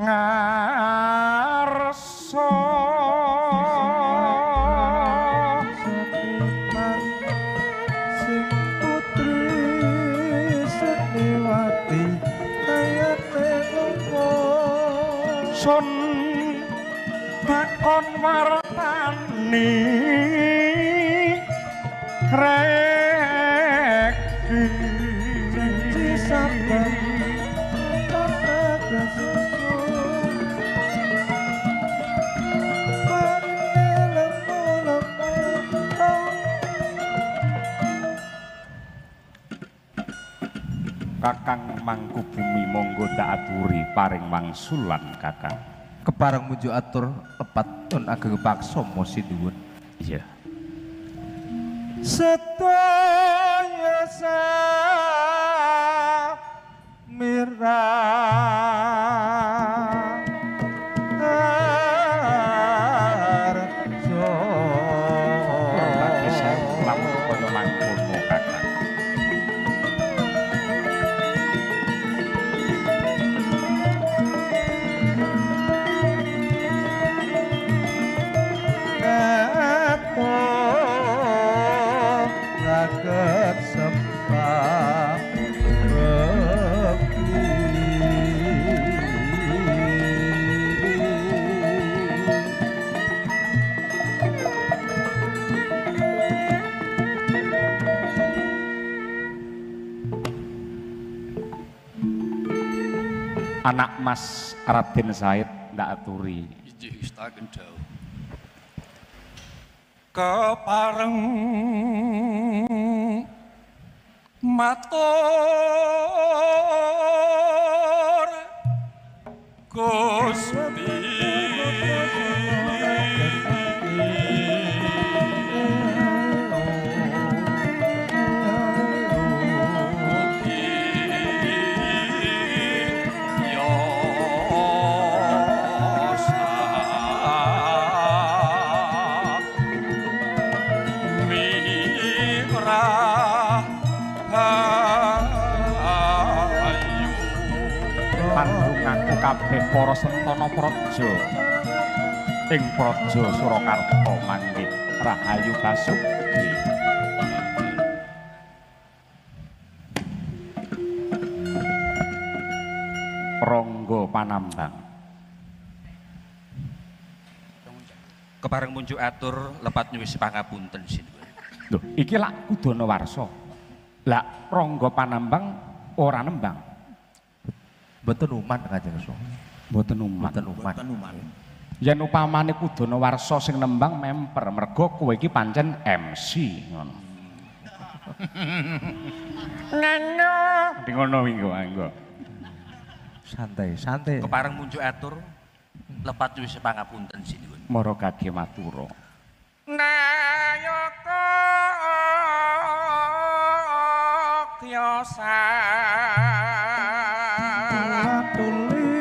ngarsa seniman sing putri seniwati kayane ngopo sun makon wartani reki janji sabar kata susu marine lemu-lemu Kakang Mangku Bumi monggo tak aturi paring wangsulan Kakang. kepareng muju atur lepat tun ageng paksa Sinuwun. Iya. Sedaya samirarjo Berbagai sewu lamun kaya mangkono Kakang. raket sembah bekti Anak Mas Raden Said ndak aturi. Ijih istaken dawuh. Kepareng matur Gusti Pandunganku kabeh para sentana praja ing praja Surakarta manggih rahayu basuki. Rangga Panambang. Kepareng munjuk atur lepat nyuwun pangapunten Sinuwun. Lho, iki lak Kudana Warsa. Lah Rangga Panambang ora nembang. mboten uman Kanjeng Sunan. Mboten uman. Mboten uman. Yen upamane Kudana Warsa sing nembang memper mergo kowe iki pancen MC ngono. Nganyo. Di ngono wingi anggo. Santai, santai. Kepareng munjuk atur lepat nyuwun pangapunten Sinuwun. Mara kage matura. Nayaka kyasa Tuli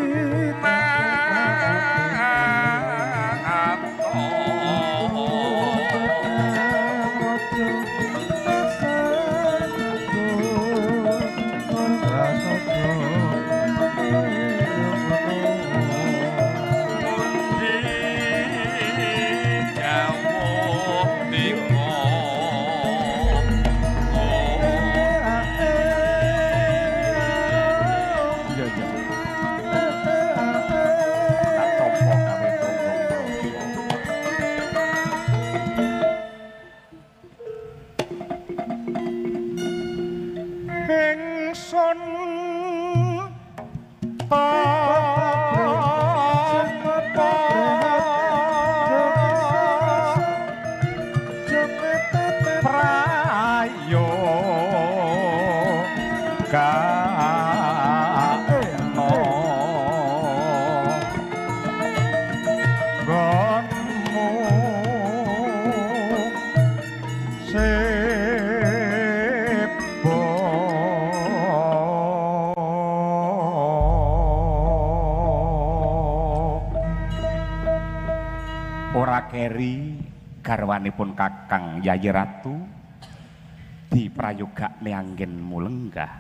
Keri garwanipun Kakang Yayi Ratu diprayogakne anggen mulenggah.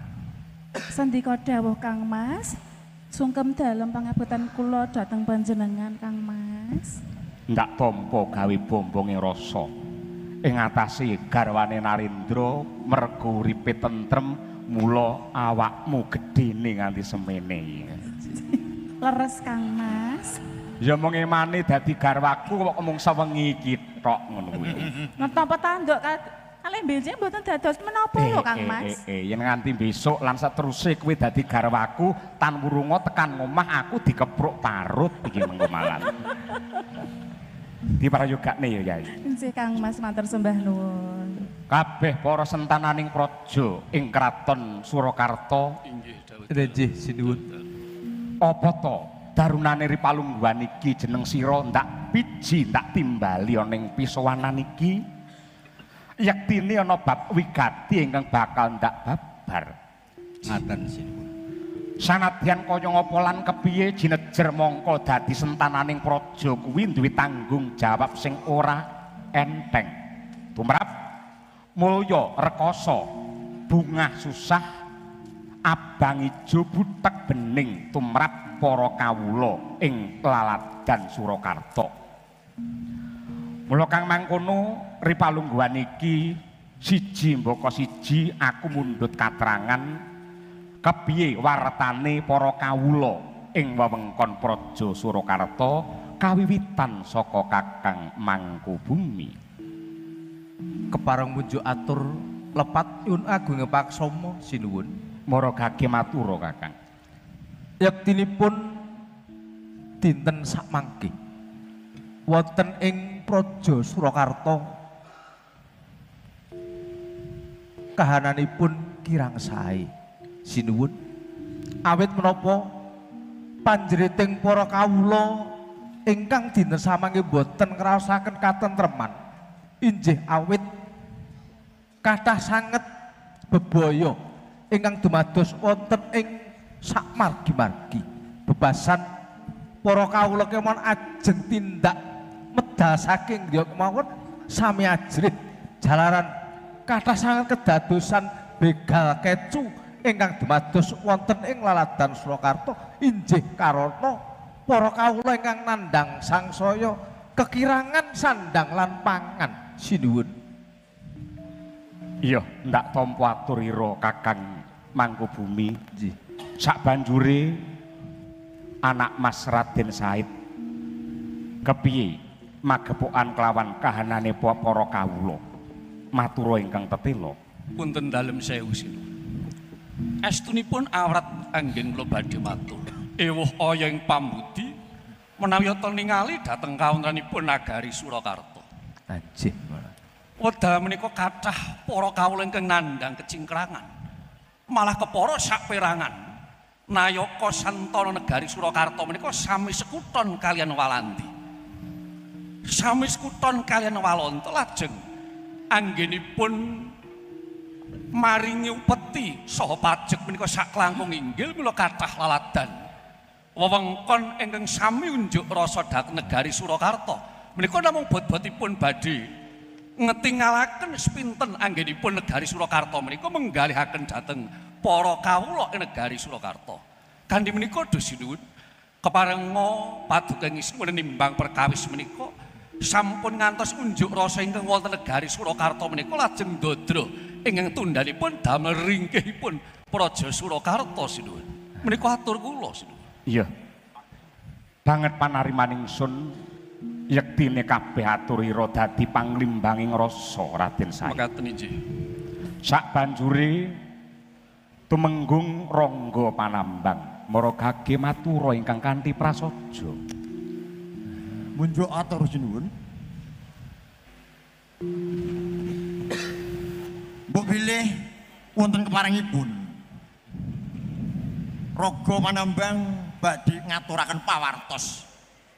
Sendika dawuh Kang Mas, Sungkem dalem pangapunten kula dhateng panjenengan Kang Mas. Ndak tampa gawe bombonge rasa ing atase garwane Narendra mergo uripe tentrem mula awakmu gedene nganti semene. Leres Kang Mas. Ya mung emane dadi garwaku kok mung sewengi iki tok ngono kuwi. Napa tanduk kalih benjing mboten dados menapa lho Kang Mas. Yen nganti besok lan sateruse kowe dadi garwaku tan wurunga tekan ngomah aku dikepruk parut iki mengko malan. Diprayogakne ya Yai. Nggih Kang Mas matur sembah nuwun. Kabeh para sentananing praja ing kraton Surakarta Inggih dawuh. Nggih sinuwun. apa to darunane Ripalungguhan iki jeneng sira ndak piji ndak timbali ana ing pisowanan iki yektine ana bab wigati ingkang bakal ndak babar Ngaten sinuwun. sanadyan kaya ngapa lan kepiye jinejer mongko dadi sentananing praja kuwi duwe tanggung jawab sing ora enteng tumrap mulya rekoso bungah susah abang ijo butek bening tumrap para kawula ing laladan Surakarta. Mula kang mangkono Ripalungguhan iki siji mbaka siji aku mundhut katrangan kepiye wartane para kawula ing wewengkon praja Surakarta kawiwitan saka Kakang Mangkubumi. Kepareng munjuk atur lepat yun agung paksama sinuwun. Maragake matura Kakang. Yaktinipun dinten sakmangke wonten ing praja Surakarta kahananipun kirang sae sinuwun awit menapa panjriting para kawula ingkang dinten samangke boten ngraosaken katentreman injih awit kathah sanget bebaya ingkang dumados wonten ing sak margi-margi bebasan para kawula kemawon ajeng tindak medal saking griya kemawon sami ajrih jalaran kathah sanget kedadosan begal kecu ingkang dumados wonten ing laladan Surakarta injih karana para kawula ingkang nandhang sangsaya kekirangan sandang lan pangan sinuwun. Iya, ndak tampa aturira Kakang Mangkubumi. Nggih. Sabanjure anak Mas Raden Said kepiye magepokan kelawan kahanane para kawula. Matura ingkang tetela. Punten dalem sewu sinuwun. Estunipun awrat anggen kula badhe matur. Ewuh kaya ing pambudi menawi ta ningali dhateng kawontenanipun nagari Surakarta. Anjih. Wedal menika kathah para kawula ingkang nandhang kecingkrangan. Malah kepara saperangan. Nayaka Santana negari Surakarta menika sami sekuton kalian Walandi. Sami sekuton kalian Walanda lajeng anggenipun maringi upeti saha pajek menika sak langkung inggil mila kathah laladan. Wewengkon ingkang sami unjuk rasa dhateng negari Surakarta menika namung bot-botipun badhe ngetingalaken sepinten anggenipun negari Surakarta menika menggalihaken dhateng para kawula ing negari Surakarta. Kanthi menika sinuwun keparenga paduka ngisimun nimbang perkawis menika sampun ngantos unjuk rasa ingkang wonten negari Surakarta menika lajeng ndodro ingkang tundhanipun damel ringkihipun praja Surakarta sinuwun. Menika atur kula sinuwun. Iya. Banget panarimaning sun yektine kabeh aturira dadi panglimbanging rasa Raden Said. Mekaten injih. Sabanjure tumenggung Rangga Panambang maragake matura ingkang kanthi prasaja. Munjuk atur sinuwun. Mbok bilih wonten keparengipun Rangga Panambang badhe ngaturaken pawartos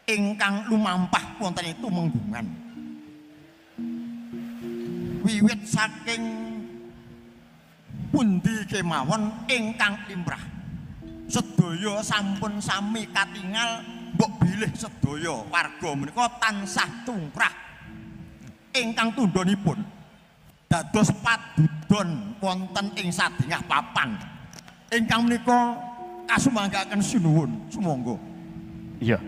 ingkang lumampah wonten itu menggungan. Wiwit saking pundi kemawon ingkang limrah. Sedaya sampun sami katingal mbok bilih sedaya warga menika tansah tungkrah ingkang tundhonipun dados padudon wonten ing sadengah papan ingkang menika kasumanggaken sinuwun sumangga. Iya.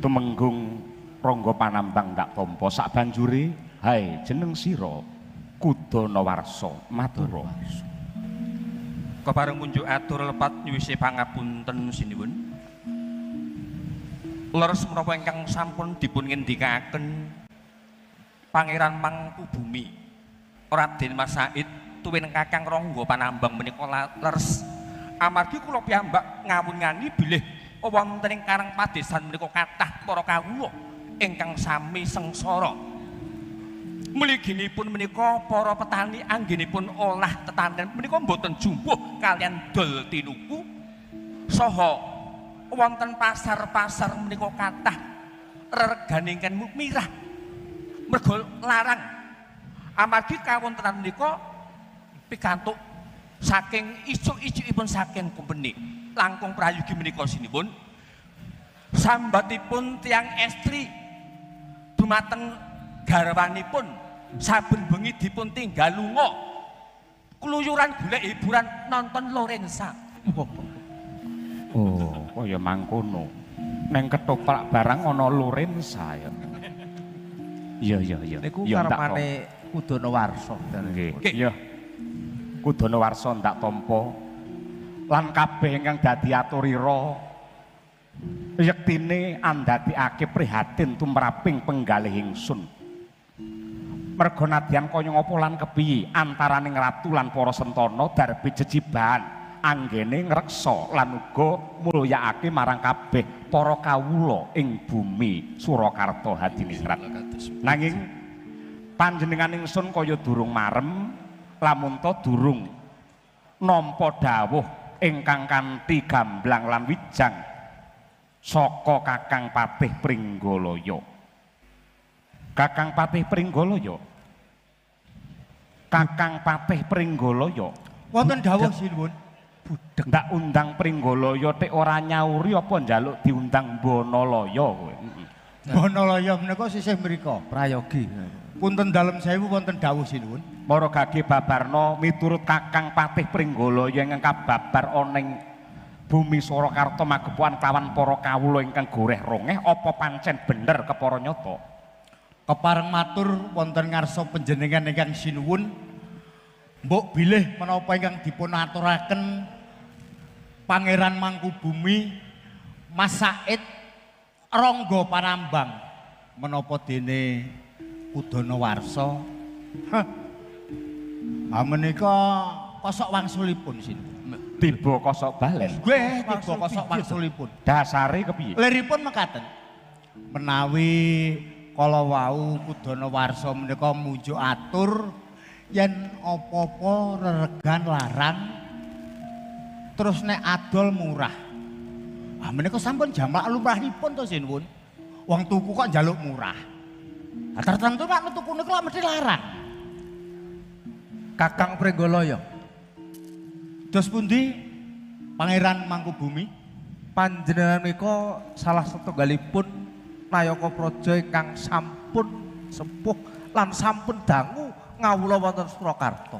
Tumenggung Rangga Panambang ndak tampa sabanjure hae jeneng sira Kudanawarsa matura. Kepareng kunjuk atur lepat nyuwisi pangapunten sinuwun. Leres menapa ingkang sampun dipun ngendikaken Pangeran Mangkubumi Raden Mas Said tuwin Kakang Rangga Panambang menika leres amargi kula piyambak ngawungani bilih wonten ing Karang Padesan menika kathah para kawula ingkang sami sengsara. Mliginipun menika para petani anggenipun olah tetanèn menika mboten jumbuh kalian dol tinuku saha wonten pasar-pasar menika kathah regane ingkang mirah. Mergo larang amargi kawontenan menika pikantuk saking icuk-icukipun saking kumpeni langkung prayogi menika sinipun sambatipun tiang estri dumateng garwanipun saben bengi dipun tinggal lunga keluyuran golek hiburan nonton Lorenza. Oh, kaya mangkono. Neng ketoprak barang ana Lorenza ya. Iya. Niku karepane Kudanawarsa. Nggih. Iya. Kudanawarsa ndak tampa lan kabeh ingkang dadi aturira yektine andhadikake prihatin tumraping penggalih ingsun. Merga nadyan kaya ngapa lan kepiye antaraning ratu lan para sentana darbe jejibahan anggene ngreksa lan uga mulyakake marang kabeh para kawula ing bumi Surakarta hadiningrat. Nanging panjenengan ingsun kaya durung marem lamun ta durung nampa dawuh ingkang kanthi gamblang lan wijang saka Kakang Patih Pringgalaya. Kakang Patih Pringgalaya. Kakang Patih Pringgalaya. Wonten dawuh sinuwun. Budhek ndak undang Pringgalaya tek ora nyauri apa njaluk diundang Banalaya kowe. Banalaya menika sisih mriku. Prayogi. Punten dalem sewu wonten dawuh sinuwun. Para gage babarna miturut Kakang Patih Pringgalaya ingkang kababar ana ing bumi Surakarta magepokan kawan para kawula ingkang goreh rongeh apa pancen bener kepara nyata. Kepareng matur wonten ngarsa panjenengan ingkang sinuwun mbok bilih menapa ingkang dipun aturaken Pangeran Mangkubumi Mas Said Rangga Panambang menapa dene Kudanawarsa. Menika kosok wangsulipun sinuwun. Tiba kosok balen. Nggih, tiba kosok wangsulipun. Dasare kepiye? Liripun mekaten. Menawi kala wau Kudanawarsa menika mujuk atur yen apa-apa reregan larang terus nek adol murah. Menika sampun jamak lumrahipun to sinuwun. Wong tuku kok njaluk murah. Tertentu nek tuku niku lak mesti larang. Kakang Pringgalaya. Dos pundi Pangeran Mangkubumi? Panjenengan menika salah setunggalipun nayaka praja ingkang sampun sepuh lan sampun dangu ngawula wonten Surakarta.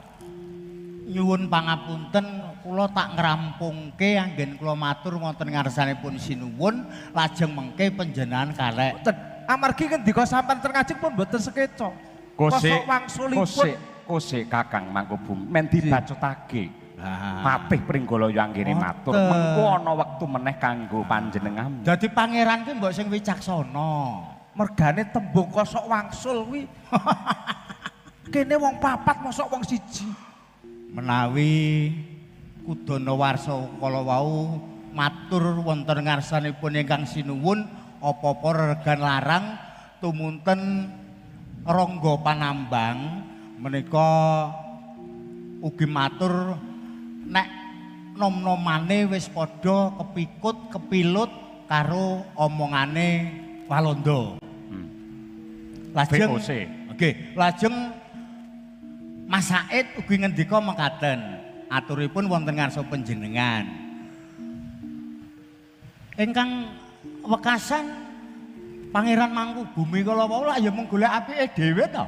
Nyuwun pangapunten kula tak ngrampungke anggen kula matur wonten ngarsanipun sinuwun lajeng mengke panjenengan kalek. Mboten amargi ngendika sampean ten ngajeng pun mboten sekeca. Kosok wangsulipun Kosek Kakang Mangkubumi men dibacutake. Patih Pringgalaya anggene matur mengko ana wektu meneh kanggo panjenengan. Dadi pangeran ki mbok sing wicaksana. Mergane tembung kosok wangsul kuwi. Kene wong papat mosok wong siji. Menawi Kudanawarsa kala wau matur wonten ngarsanipun ingkang sinuwun apa-apa reregan larang tumunten Rangga Panambang menika ugi matur nek nom-nomane wis padha kepikut kepilut karo omongane Walanda. Lajeng VOC. Nggih, lajeng Mas Said ugi ngendika mekaten, aturipun wonten ngarsa panjenengan. Ingkang wekasan Pangeran Mangkubumi kala wau lak ya mung golek apike dhewe to.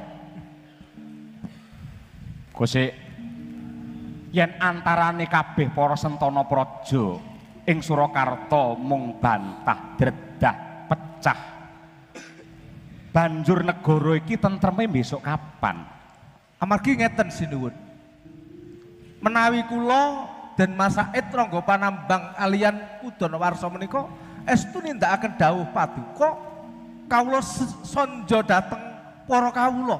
Gosek yen antarane kabeh para sentana praja ing Surakarta mung bantah dredah pecah. Banjur negara iki tentreme besok kapan? Amargi ngeten sinuwun. Menawi kula dan Mas Said Rangga Panambang kalian Kudonawarsa menika estu nindakaken dawuh paduka kawula sonjo dhateng para kawula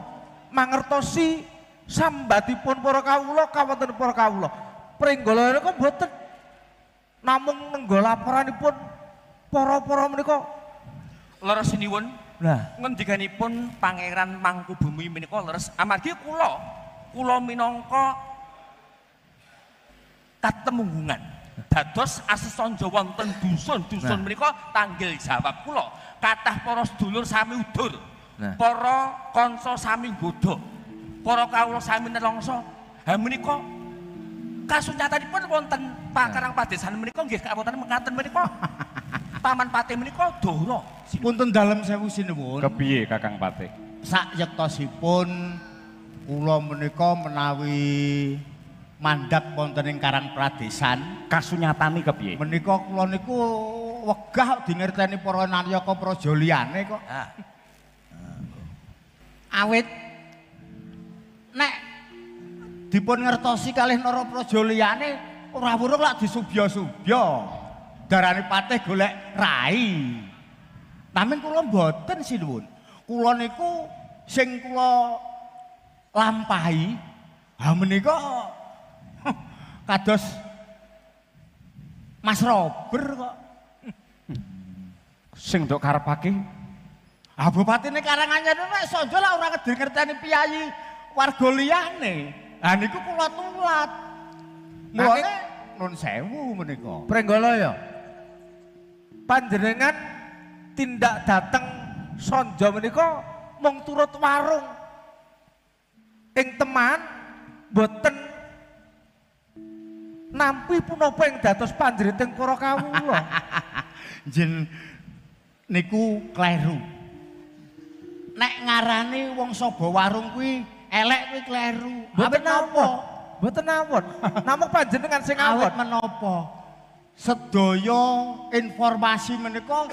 mangertosi sambatipun para kawula kawonten para kawula. Pringgala menika mboten namung nenggo laporanipun para menika. Leres sinuwun. Lah, Ngendikanipun Pangeran Mangkubumi menika leres amargi kula minangka katemunggungan dados asesanja wonten dusun-dusun menika tanggil jawab kula. Kathah para sedulur sami udur. Para kanca sami nggodha. Para kawula sami nelangsa. Ha menika kasunyatanipun wonten pakarang padesan menika nggih kawonten mekaten menika. Paman Patih menika Dara. Punten dalem sewu sinuwun. Kepiye Kakang Patih? Sak yektosipun kula menika menawi mandhap wonten ing Karang Pradesan, Kasunyatane kepiye? menika kula niku wegah dingerteni para nayaka praja liyane kok. Awit nek dipun ngertosi kalih nara praja liyane ora wurung lak disubya-subya. Darane Patih golek rai. Namung kula mboten sinuwun. Kula niku sing kula lampahi ha menika kados Mas Rober kok. Sing nduk karepake Ah bupatine Karanganyar nek sonjo lah ora ngerteni piyayi warga liyane. Ha niku kula tulat. Mulane nun sewu menika. Pringgala ya. Panjenengan tindak dateng sonjo menika mung turut warung ing teman boten nampi punapa ing dados panjriting para kawula. Jen niku kleru. Nek ngarani wong saba warung kuwi elek kuwi kleru. Mboten napa? Mboten nawon. Namung panjenengan sing Awit awet. menapa? Sedaya informasi menika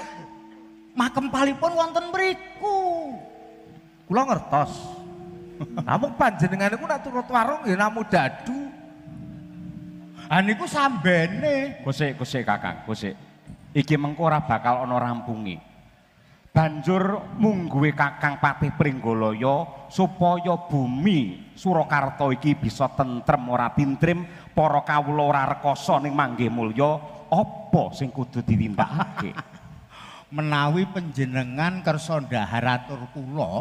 makempalipun wonten mriku. Kula ngertos. Namung panjenengan niku nek turut warung nggih namung dadu. Ha niku sambene. Kusik Kakang, kusik. Iki mengko ora bakal ana rampunge. Banjur mungguhe Kakang Patih Pringgalaya supaya bumi Surakarta iki bisa tentrem ora tintrim, para kawula ora rekoso ning manggih mulya, apa sing kudu ditindakake? Menawi panjenengan kersa ndhahar atur kula,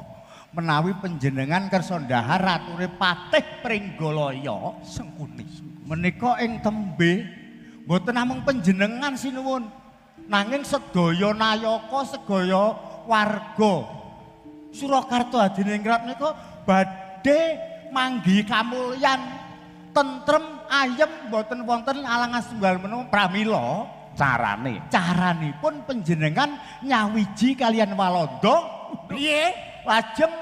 menawi panjenengan kersa ndhahar ature Patih Pringgalaya Sengkuni menika ing tembe mboten namung panjenengan sinuwun, nanging sedaya nayaka sedaya warga Surakarta Hadiningrat menika badhe manggi kamulyan tentrem ayem mboten wonten alangan setunggal menapa pramila. Caranipun panjenengan nyawiji kalian Walanda piye lajeng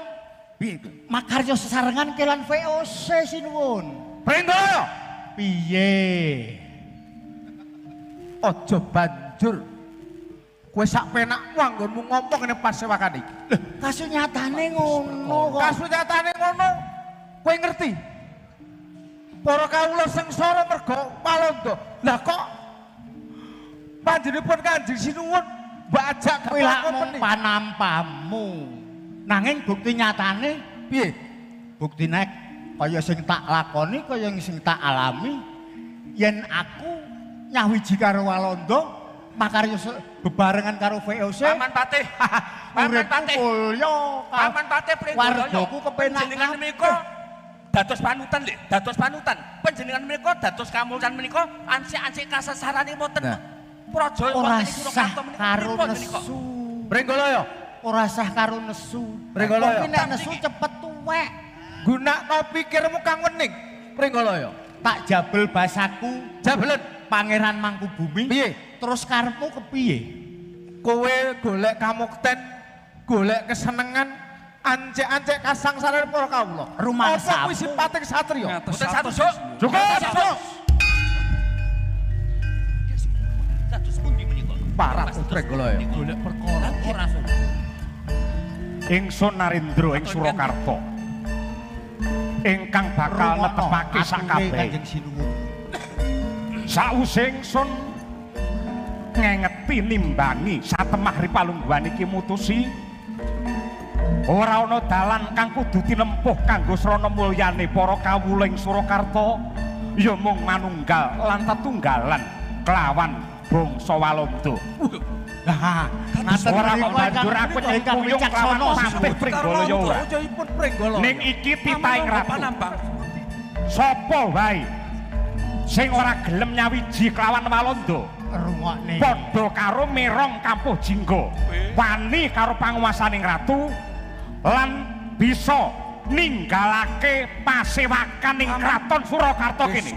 makarya sesarengan kelan VOC sinuwun. Pringgala Piye? aja banjur kowe sak penakmu anggonmu ngomong ngene pasewakan iki. Kasunyatane ngono kok. Kasunyatane ngono. Kowe ngerti? Para kawula sengsara merga Walanda. Lah kok panjenengan Kanjeng Sinuwun mbajak Kowe lak mung panampamu. Nanging bukti nyatane piye? buktine kaya sing tak lakoni kaya sing tak alami yen aku nyawiji karo Walanda makarya bebarengan karo VOC. Paman Patih. Paman Patih. Paman Patih Pringgalaya. Wargaku kepenak Panjenengan menika dados panutan nggih, dados panutan. Panjenengan menika dados kamulyan menika ansik-ansik kasesarane wonten praja ora wonten ing sah Surakarta menika. karo Pripun menika? nesu. Pringgalaya, Ora sah karo nesu. Pringgalaya. Tapi nek nesu cepet tuwek. gunakno pikirmu kang wening. Pringgalaya, Tak jabel basaku jabelen Pangeran Mangkubumi. piye? Terus karepmu kepiye? Kowe golek kamukten, golek kesenengan Ancek-ancek kasangsaran para kawula. Rumah Apa kuwi sipating satriya? Ngatos Boten satu, satus. Cuk. Cukup. Dados pundi menika? Parah Prenggala ya. Golek perkara ora Ingsun Narendra ing Surakarta. Ingkang bakal netepake sakabeh. Kanjeng Sinuwun. Sawise ingsun ngengeti nimbangi satemah ripalungguhan iki mutusi ora ana dalan kang kudu tinempuh kanggo srana mulyane para kawula ing Surakarta ya mung manunggal lan tetunggalan kelawan bangsa Walanda. Lah, ngaten Ora menika banjur aku ingkang nyengkuyung wicaksana kelawan Patih Pringgala ya ora. Bojoipun Prenggala. Ning iki titahing ratu. Panambang. Sapa wae sing ora gelem nyawiji kelawan Walanda rungokne. padha karo merong kampuh jingga wani karo panguwasaning ratu lan bisa ninggalake pasewakan ing kraton Surakarta kene.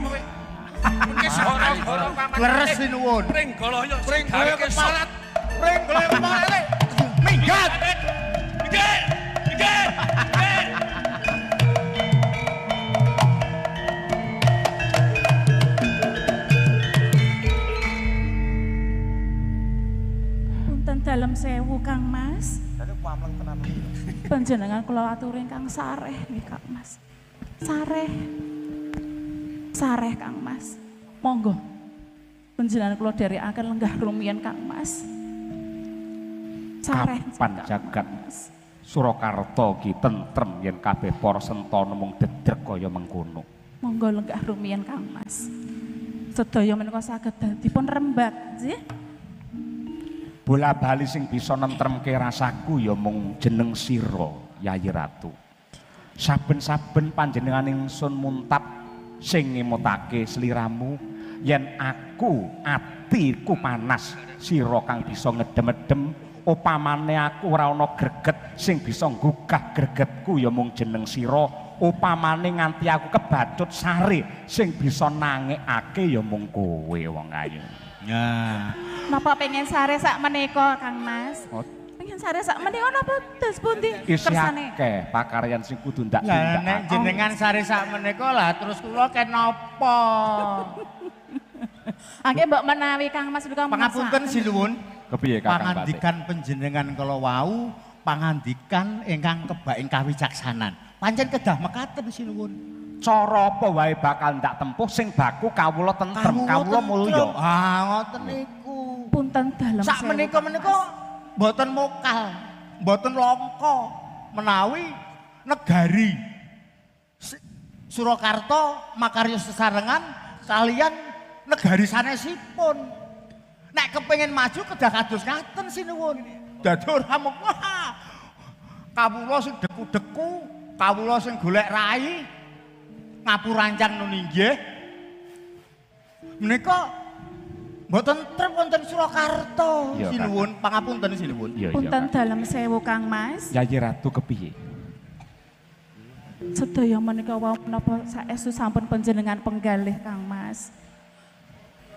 Mungkin ora paman. Leres Sinuwun. Prenggala ya Prenggala kepalat. Prenggala kepalat. Minggat. Minggat. Minggat. Punten dalem sewu Kang Mas. Panjenengan kula aturi ingkang sareh nggih Kang Mas. Sareh. Sareh Kang Mas. Monggo. Panjenengan kula dherekaken lenggah rumiyin Kang Mas. Sareh. Kapan jagat Surakarta ki tentrem yen kabeh para sentana mung dedrek kaya mengkono. Monggo lenggah rumiyin Kang Mas. Sedaya menika saged dipun rembag, nggih. Bola bali sing bisa nentremke rasaku ya mung jeneng sira, Yayi Ratu. Saben-saben panjenengan ingsun muntap sing ngemutake sliramu yen aku atiku panas, sira kang bisa ngedem-edem, upamane aku ora ana greget sing bisa nggugah gregetku ya mung jeneng sira, upamane nganti aku kebacut sare sing bisa nangekake ya mung kowe wong ayu. Nah, Napa pengen sare sak menika Kang Mas? Oh. Pengen sare sak menika napa dos pundi Isih kersane? akeh pakaryan sing kudu ndak lah nek tindak. jenengan sare sak menika lah terus kula kenapa? Angge mbok menawi Kang Mas menika Pangapunten Sinuwun. Kepiye Kakang Batik? Pangandikan panjenengan kala wau pangandikan ingkang kebaing kawicaksanan. Pancen kedah mekaten Sinuwun. Cara apa wae bakal ndak tempuh sing baku kawula tentrem, kawula mulya. Ah, ngoten niku. punten dalem Sak sewu, menika Kang menika Mas. mboten mokal, mboten langka menawi negari Surakarta makarya sesarengan kalian negari sanesipun. Nek kepengin maju kedah kados ngaten Sinuwun. Dadi ora mung wah. Kawula sing deku-deku, kawula sing golek rai ngapurancang nuninggih. Menika mboten trep wonten Surakarta Iya, Sinuwun, pangapunten Sinuwun. Iya, Punten Kak. dalem sewu Kang Mas. Yayi Ratu kepiye? Sedaya menika wau menapa saestu sampun panjenengan penggalih Kang Mas.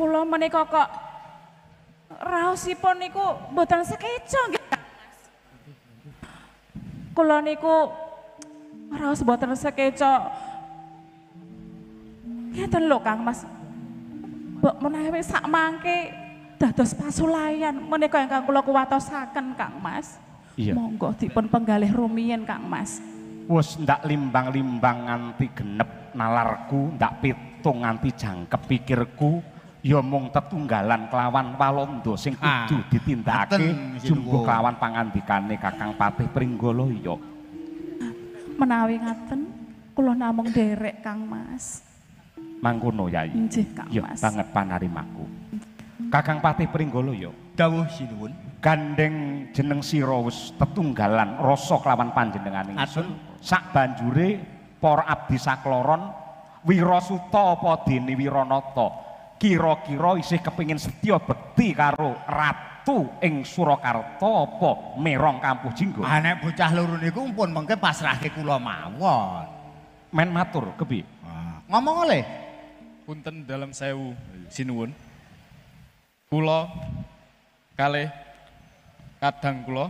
Kula menika kok raosipun niku mboten sekeca nggih Kang Mas. Kula niku raos mboten sekeca. Ngeten lho Kang Mas. Mbok menawi sak mangke dados pasulayan menika ingkang kula kuwatosaken Kang Mas. Iya. Monggo dipun penggalih rumiyin Kang Mas. Wes ndak limbang-limbang nganti genep nalarku, ndak pitung nganti jangkep pikirku, ya mung tetunggalan kelawan Walanda sing kudu ditindakake ngaten, jumbuh Sinuwun. kelawan pangandikane Kakang Patih Pringgala ya. Menawi ngaten kula namung derek Kang Mas. Mangkono Yayi. Nggih Kang Ya Mas. banget panarimaku. Kakang Patih Pringgala ya. Dawuh Sinuwun. Gandeng jeneng sira wis tetunggalan rasa kelawan panjenengan ingsun. Sak banjure para abdi sakloron Wirasuta apa Dene Wiranata kira-kira isih kepingin setya bekti karo ratu ing Surakarta apa merong kampuh jinggo. Ah nek bocah loro niku pun mengke pasrahke kula mawon. Men matur kepiye? Ngomong oleh Punten dalam sewu Sinuwun. Kula kalih kadang kula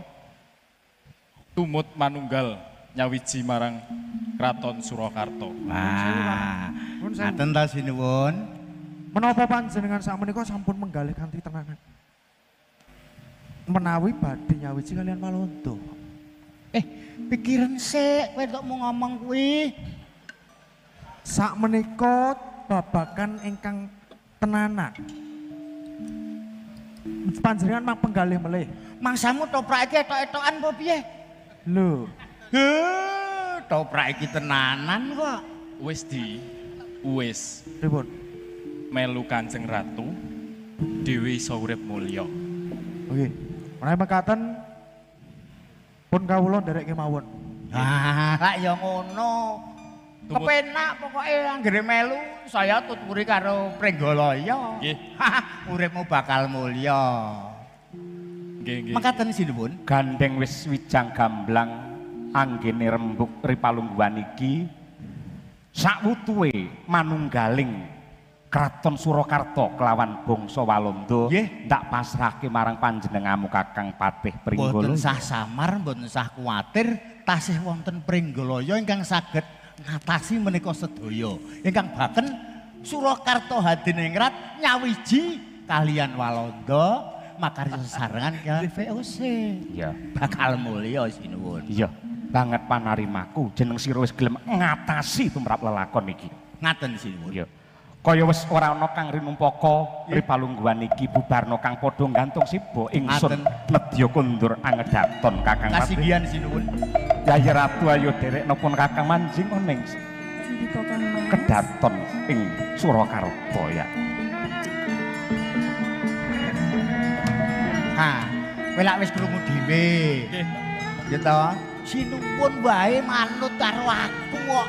tumut manunggal nyawiji marang Kraton Surakarta. Wah, Nuwun sewu. ngaten ta sinuwun. Menapa panjenengan sakmenika sampun menggalih kanthi tenangan? Menawi badhe nyawiji kalian Walanda. Pikiran sik kowe tok mau ngomong kuwi. Sakmenika babakan ingkang tenanan. Panjenengan mang penggalih melih. Mangsamu toprak iki etok-etokan apa piye? Lho, Toprak iki tenanan kok. Wis pripun? melu Kanjeng Ratu dhewe iso urip mulya. Oke. Menawi mekaten pun kawula nderek kemawon. Lah ya ngono. Tumut. Kepenak pokoke anggere melu saya tuturi karo Prenggolaya. Nggih. Uripmu bakal mulya. Nggih. Mekaten sinuwun. Gandeng wis wijang gamblang anggene rembug ripalungguhan iki sakwutuhe manunggaling Kraton Surakarta kelawan bangsa Walanda Nggih. ndak pasrahke marang panjenenganmu Kakang Patih Pringgolo. Mboten sah samar, mboten sah kuwatir, tasih wonten Pringgolaya ingkang saged ngatasi menika sedaya. Ingkang baken Surakarta hadiningrat nyawiji kalian Walanda makarya sesarengan kalian VOC. Iya. Bakal mulya sinuwun. Iya, banget panarimaku jeneng sira wis gelem ngatasi tumrap lelakon iki. Ngaten sinuwun. Iya. Kaya wis ora ana kang rinumpaka ripalungguhan iki bubarno kang padha gantung siba ingsun nedya kondur angedaton Kakang Patih. Kasinggihan sinuwun. Yayi Ratu ayo derekno pun Kakang manjing ning Sendika Kang Mas. kedaton ing Surakarta ya. Ha, kowe lak wis krungu dhewe. Nggih. Ya ta? Sinuwun wae manut karo aku kok.